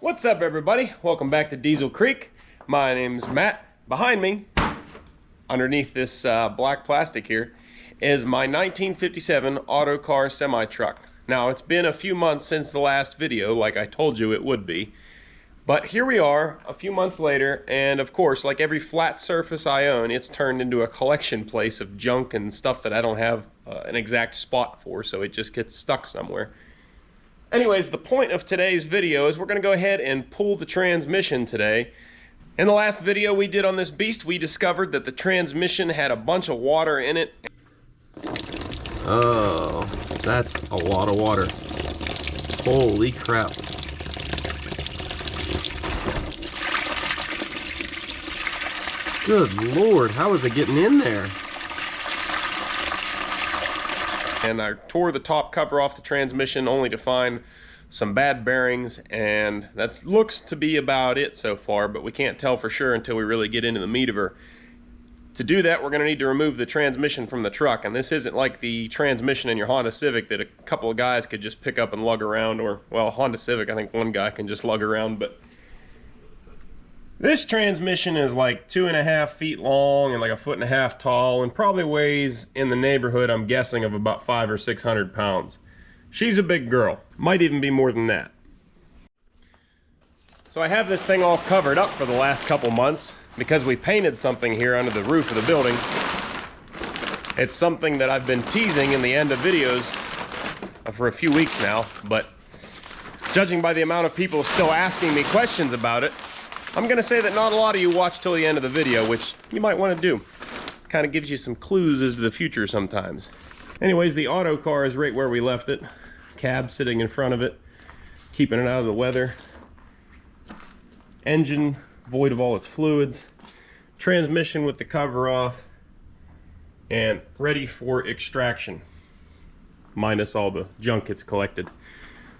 What's up, everybody? Welcome back to Diesel Creek. My name's Matt. Behind me, underneath this black plastic here, is my 1957 Autocar semi-truck. Now, it's been a few months since the last video, like I told you it would be. But here we are, a few months later, and of course, like every flat surface I own, it's turned into a collection place of junk and stuff that I don't have an exact spot for, so it just gets stuck somewhere. Anyways, the point of today's video is we're going to go ahead and pull the transmission today. In the last video we did on this beast, we discovered that the transmission had a bunch of water in it. Oh, that's a lot of water. Holy crap. Good Lord, how is it getting in there? And I tore the top cover off the transmission only to find some bad bearings, and that looks to be about it so far, but we can't tell for sure until we really get into the meat of her. To do that, we're going to need to remove the transmission from the truck, and this isn't like the transmission in your Honda Civic that a couple of guys could just pick up and lug around, or, well, Honda Civic, I think one guy can just lug around, but this transmission is like 2.5 feet long and like 1.5 feet tall, and probably weighs in the neighborhood, I'm guessing, of about 500 or 600 pounds. She's a big girl, might even be more than that. So I have this thing all covered up for the last couple months because we painted something here under the roof of the building. It's something that I've been teasing in the end of videos for a few weeks now, but judging by the amount of people still asking me questions about it, I'm going to say that not a lot of you watch till the end of the video, which you might want to do. Kind of gives you some clues as to the future sometimes. Anyways, the Autocar is right where we left it. Cab sitting in front of it, keeping it out of the weather. Engine void of all its fluids. Transmission with the cover off. And ready for extraction. Minus all the junk it's collected.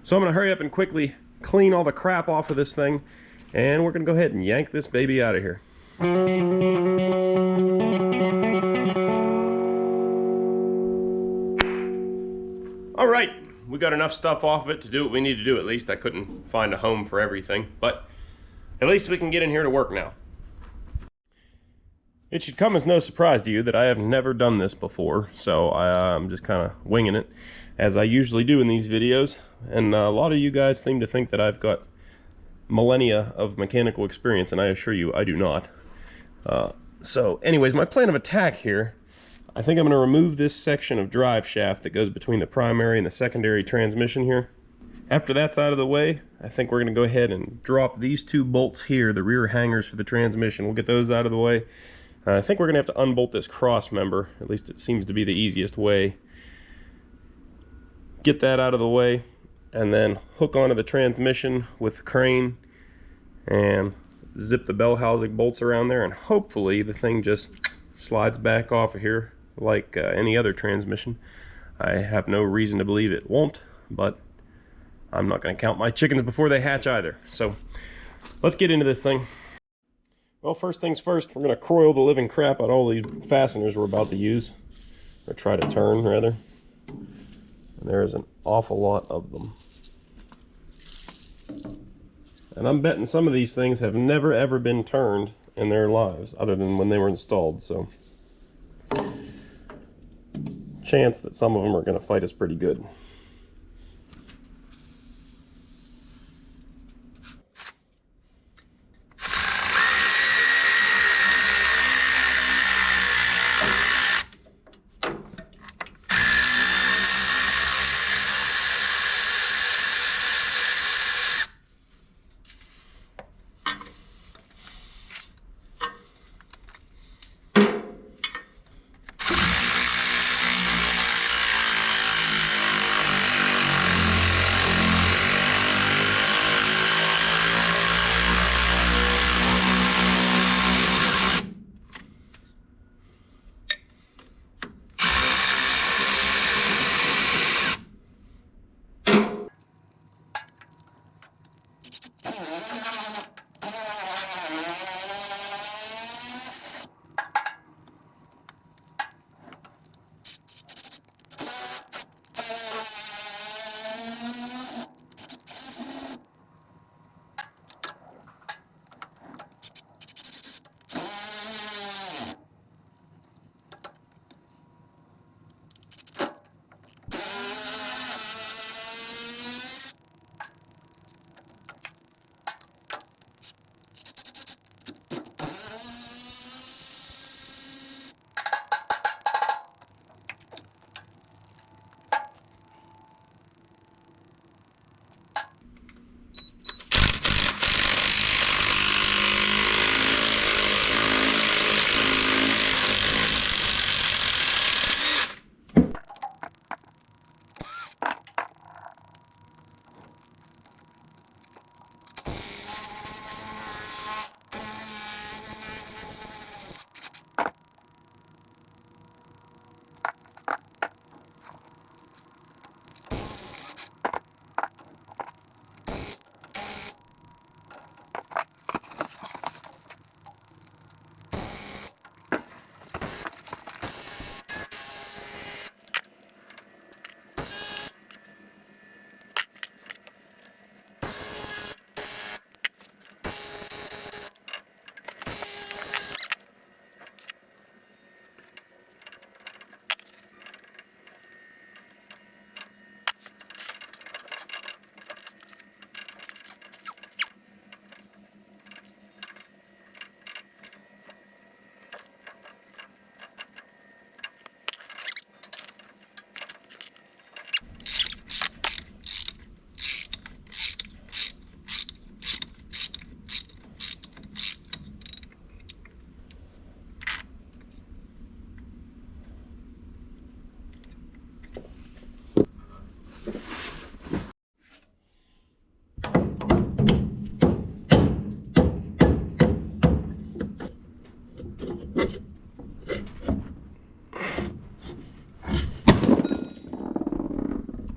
So I'm going to hurry up and quickly clean all the crap off of this thing. And we're going to go ahead and yank this baby out of here. All right, we got enough stuff off of it to do what we need to do. At least I couldn't find a home for everything, but at least we can get in here to work now. It should come as no surprise to you that I have never done this before, so I'm just kind of winging it, as I usually do in these videos. And a lot of you guys seem to think that I've got millennia of mechanical experience, and I assure you I do not. So anyways, my plan of attack here, I think I'm going to remove this section of drive shaft that goes between the primary and the secondary transmission here. After that's out of the way, I think we're going to go ahead and drop these two bolts here, the rear hangers for the transmission. We'll get those out of the way. I think we're going to have to unbolt this cross member, at least it seems to be the easiest way. Get that out of the way, and then hook onto the transmission with the crane and zip the bell housing bolts around there, and hopefully the thing just slides back off of here like any other transmission. I have no reason to believe it won't, but I'm not going to count my chickens before they hatch either. So let's get into this thing. Well, first things first, we're going to coil the living crap out all these fasteners we're about to use, or try to turn rather. And there is an awful lot of them. And I'm betting some of these things have never ever been turned in their lives, other than when they were installed, so chance that some of them are going to fight us pretty good.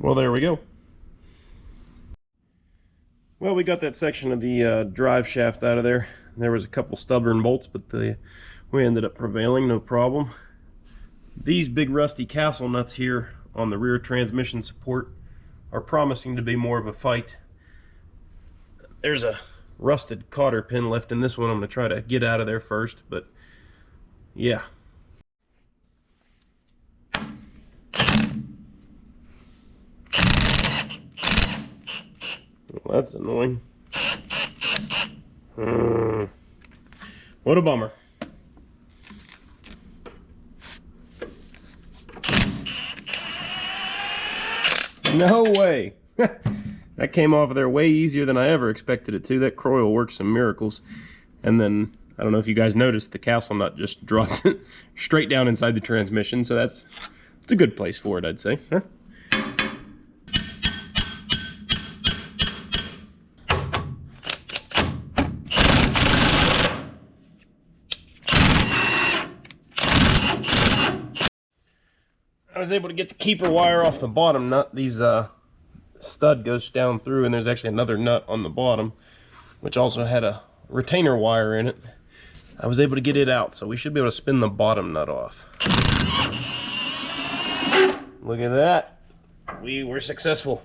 Well, there we go. Well, we got that section of the drive shaft out of there. There was a couple stubborn bolts, but we ended up prevailing, no problem. These big rusty castle nuts here on the rear transmission support are promising to be more of a fight. There's a rusted cotter pin left in this one. I'm going to try to get out of there first, but yeah. Well, that's annoying. What a bummer. No way. That came off of there way easier than I ever expected it to. That Croyle works some miracles. And then, I don't know if you guys noticed, the castle nut just dropped straight down inside the transmission. So it's a good place for it, I'd say. Huh? I was able to get the keeper wire off the bottom nut. These stud goes down through, and there's actually another nut on the bottom which also had a retainer wire in it. I was able to get it out, so we should be able to spin the bottom nut off. Look at that. We were successful.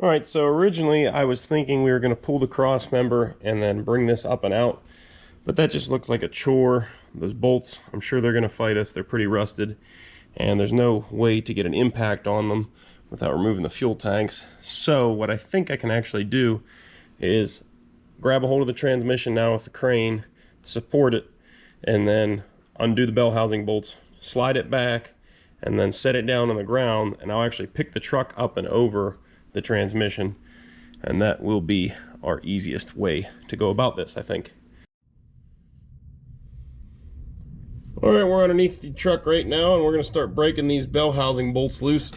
Alright, so originally I was thinking we were going to pull the cross member and then bring this up and out, but that just looks like a chore. Those bolts, I'm sure they're going to fight us. They're pretty rusted, and there's no way to get an impact on them without removing the fuel tanks. So what I think I can actually do is grab a hold of the transmission now with the crane, support it, and then undo the bell housing bolts, slide it back, and then set it down on the ground, and I'll actually pick the truck up and over the transmission, and that will be our easiest way to go about this, I think. Alright, we're underneath the truck right now, and we're going to start breaking these bell housing bolts loose.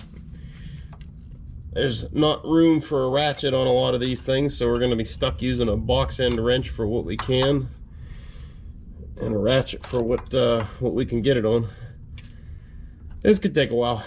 There's not room for a ratchet on a lot of these things, so we're going to be stuck using a box end wrench for what we can, and a ratchet for what we can get it on. This could take a while.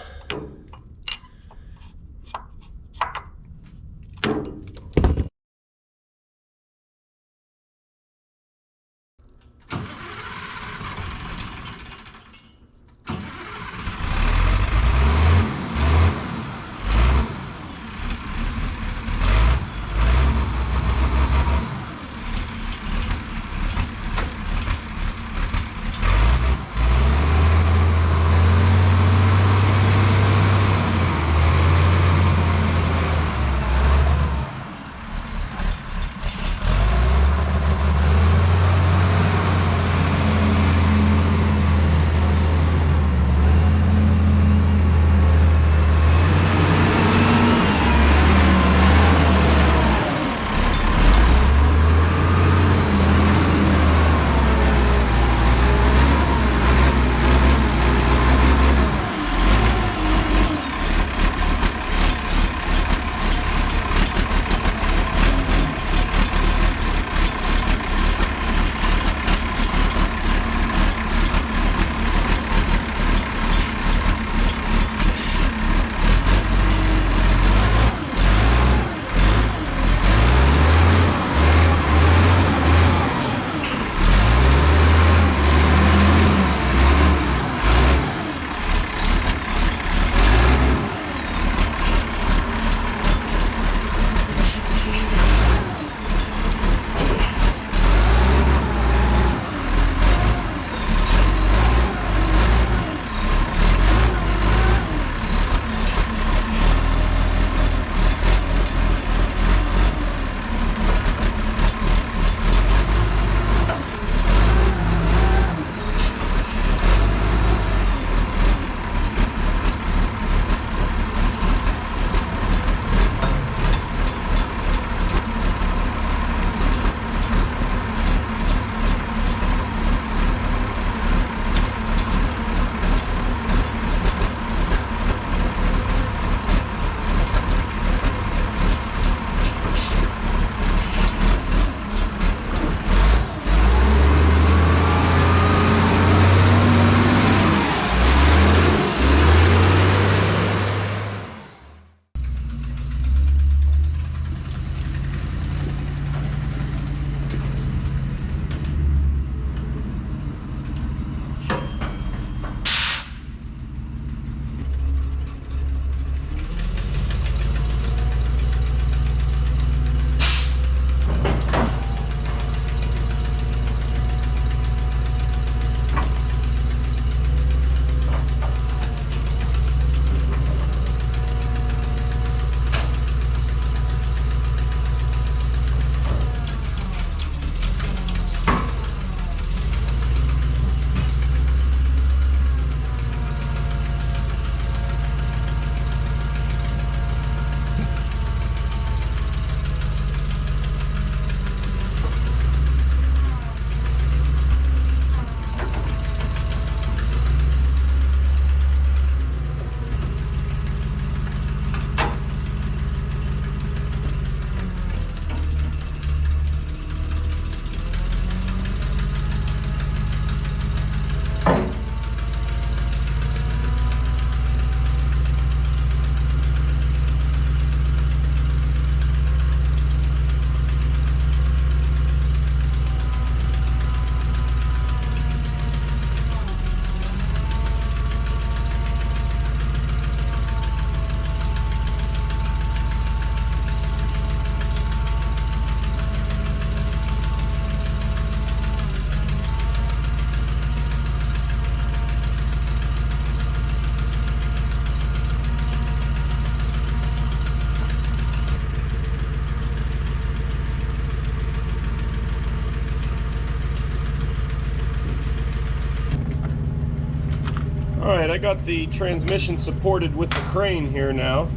Alright, I got the transmission supported with the crane here now.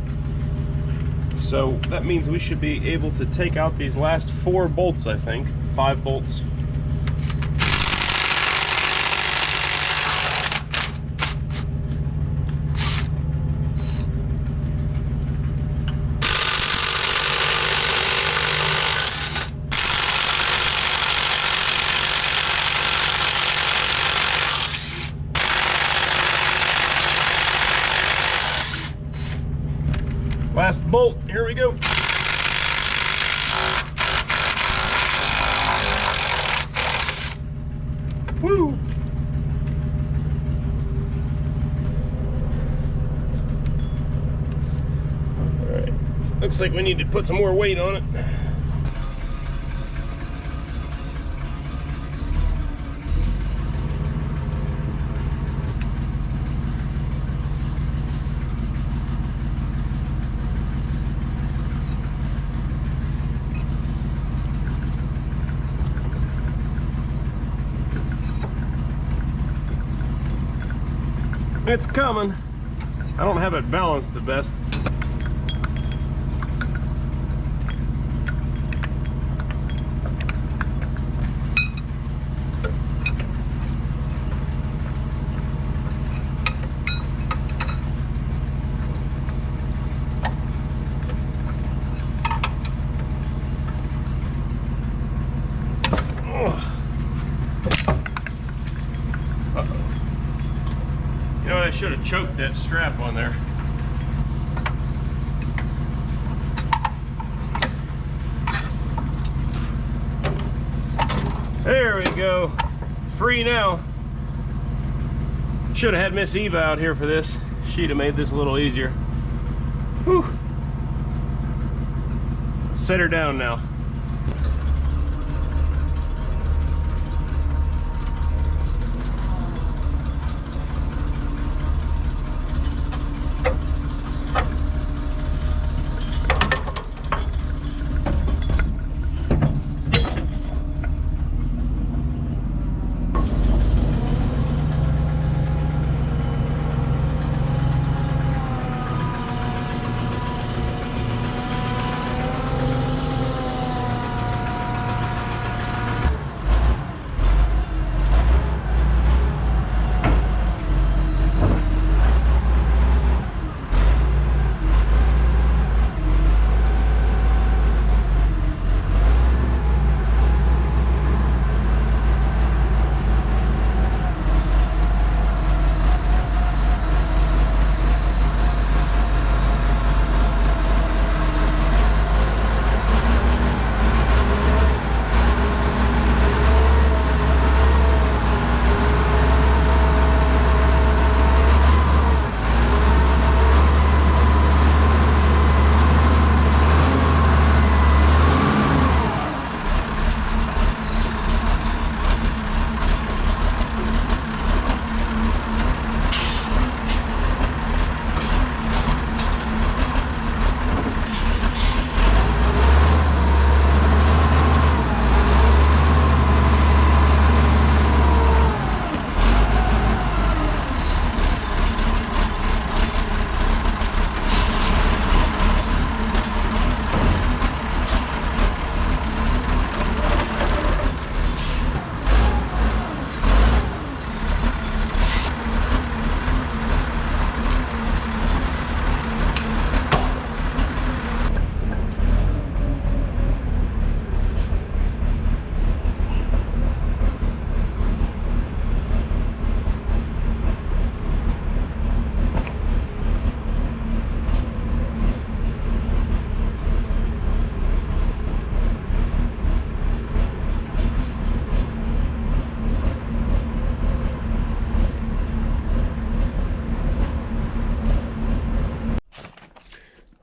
So that means we should be able to take out these last 4 bolts, I think. 5 bolts. Last bolt, here we go. Woo! All right, looks like we need to put some more weight on it. It's coming. I don't have it balanced the best. You know what, I should have choked that strap on there. There we go. It's free now. Should have had Miss Eva out here for this. She'd have made this a little easier. Whew. Set her down now.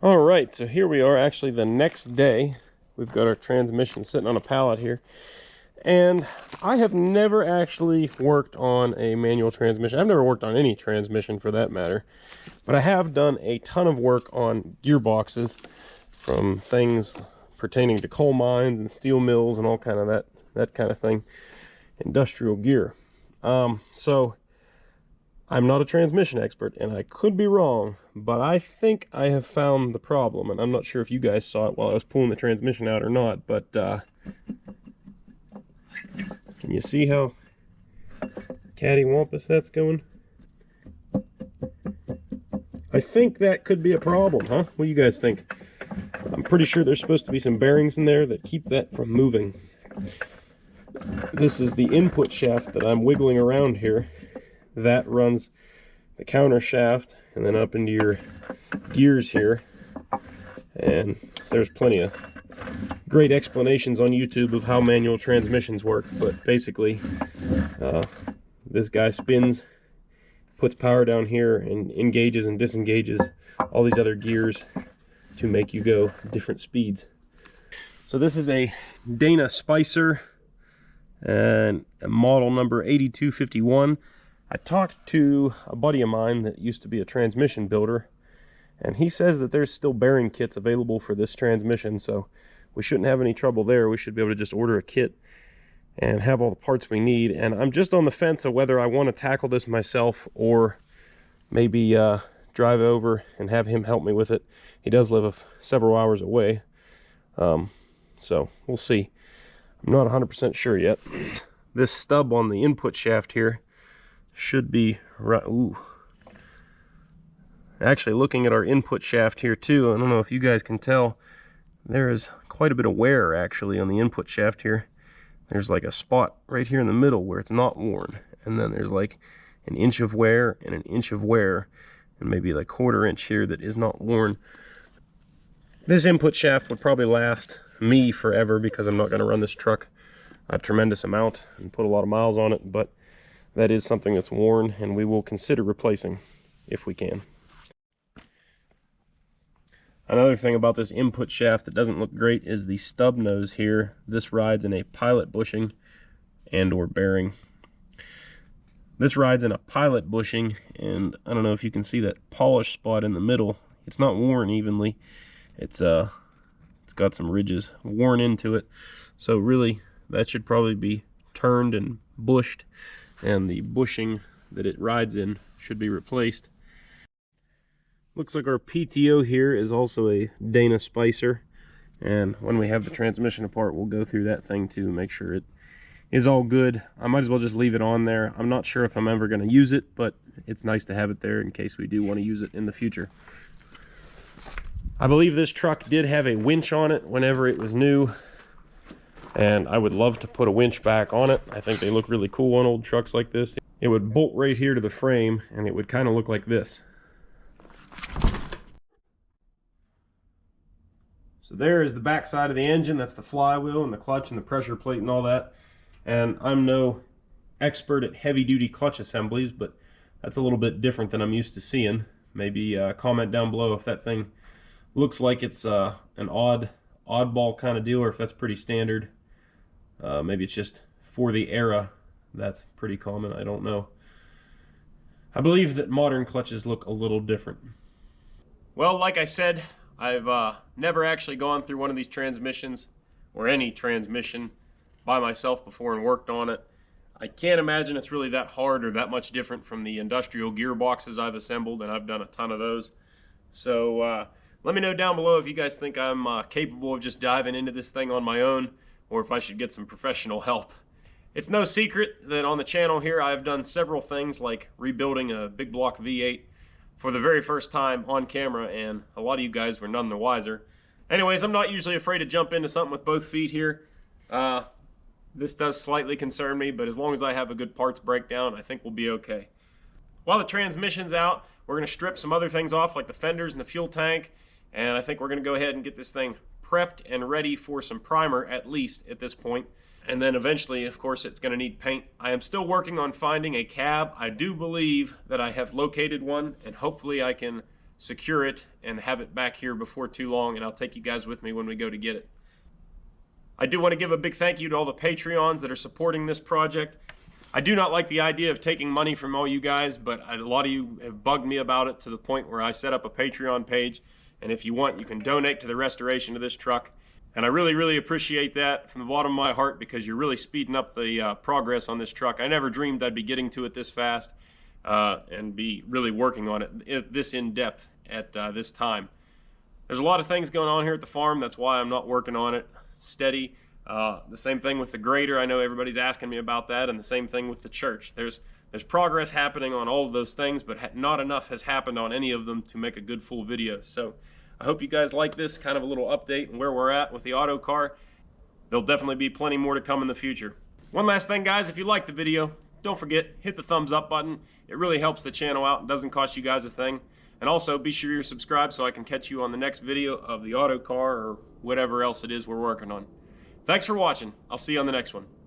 All right, so here we are, actually the next day. We've got our transmission sitting on a pallet here. And I have never actually worked on a manual transmission. I've never worked on any transmission for that matter. But I have done a ton of work on gearboxes from things pertaining to coal mines and steel mills and all kind of that kind of thing. Industrial gear. So I'm not a transmission expert, and I could be wrong, but I think I have found the problem, and I'm not sure if you guys saw it while I was pulling the transmission out or not, but can you see how cattywampus that's going? I think that could be a problem, huh? What do you guys think? I'm pretty sure there's supposed to be some bearings in there that keep that from moving. This is the input shaft that I'm wiggling around here. That runs the counter shaft and then up into your gears here. And there's plenty of great explanations on YouTube of how manual transmissions work, but basically this guy spins, puts power down here, and engages and disengages all these other gears to make you go different speeds. So this is a Dana Spicer and a model number 8251. I talked to a buddy of mine that used to be a transmission builder, and he says that there's still bearing kits available for this transmission, so we shouldn't have any trouble there. We should be able to just order a kit and have all the parts we need. And I'm just on the fence of whether I want to tackle this myself or maybe drive over and have him help me with it. He does live several hours away, so we'll see. I'm not 100% sure yet. This stub on the input shaft here should be right. Ooh. Actually, looking at our input shaft here too, I don't know if you guys can tell, there is quite a bit of wear actually on the input shaft here. There's like a spot right here in the middle where it's not worn, and then there's like an inch of wear and an inch of wear, and maybe like 1/4 inch here that is not worn. This input shaft would probably last me forever because I'm not going to run this truck a tremendous amount and put a lot of miles on it, but that is something that's worn, and we will consider replacing if we can. Another thing about this input shaft that doesn't look great is the stub nose here. This rides in a pilot bushing and or bearing. This rides in a pilot bushing, and I don't know if you can see that polish spot in the middle. It's not worn evenly. It's got some ridges worn into it. So really, that should probably be turned and bushed, and the bushing that it rides in should be replaced. Looks like our PTO here is also a Dana Spicer, and when we have the transmission apart, we'll go through that thing too, make sure it is all good. I might as well just leave it on there. I'm not sure if I'm ever going to use it, but it's nice to have it there in case we do want to use it in the future. I believe this truck did have a winch on it whenever it was new, and I would love to put a winch back on it. I think they look really cool on old trucks like this. It would bolt right here to the frame, and it would kind of look like this. So there is the back side of the engine. That's the flywheel and the clutch and the pressure plate and all that. And I'm no expert at heavy-duty clutch assemblies, but that's a little bit different than I'm used to seeing. Maybe comment down below if that thing looks like it's an oddball kind of deal, or if that's pretty standard. Maybe it's just for the era. That's pretty common. I don't know. I believe that modern clutches look a little different. Well, like I said, I've never actually gone through one of these transmissions or any transmission by myself before and worked on it. I can't imagine it's really that hard or that much different from the industrial gearboxes I've assembled, and I've done a ton of those. So let me know down below if you guys think I'm capable of just diving into this thing on my own, or if I should get some professional help. It's no secret that on the channel here I've done several things like rebuilding a big block V8 for the very first time on camera, and a lot of you guys were none the wiser. Anyways, I'm not usually afraid to jump into something with both feet here. This does slightly concern me, but as long as I have a good parts breakdown, I think we'll be okay. While the transmission's out, we're going to strip some other things off like the fenders and the fuel tank, and I think we're going to go ahead and get this thing prepped and ready for some primer, at least at this point. And then eventually, of course, it's going to need paint. I am still working on finding a cab. I do believe that I have located one, and hopefully I can secure it and have it back here before too long, and I'll take you guys with me when we go to get it. I do want to give a big thank you to all the Patreons that are supporting this project. I do not like the idea of taking money from all you guys, but a lot of you have bugged me about it to the point where I set up a Patreon page, and if you want, you can donate to the restoration of this truck. And I really, really appreciate that from the bottom of my heart, because you're really speeding up the progress on this truck. I never dreamed I'd be getting to it this fast, and be really working on it this in depth at this time. There's a lot of things going on here at the farm. That's why I'm not working on it steady. The same thing with the grader. I know everybody's asking me about that, and the same thing with the church. There's progress happening on all of those things, but not enough has happened on any of them to make a good full video. So I hope you guys like this kind of a little update on where we're at with the Autocar. There'll definitely be plenty more to come in the future. One last thing, guys, if you liked the video, don't forget, hit the thumbs up button. It really helps the channel out and doesn't cost you guys a thing. And also, be sure you're subscribed so I can catch you on the next video of the Autocar or whatever else it is we're working on. Thanks for watching. I'll see you on the next one.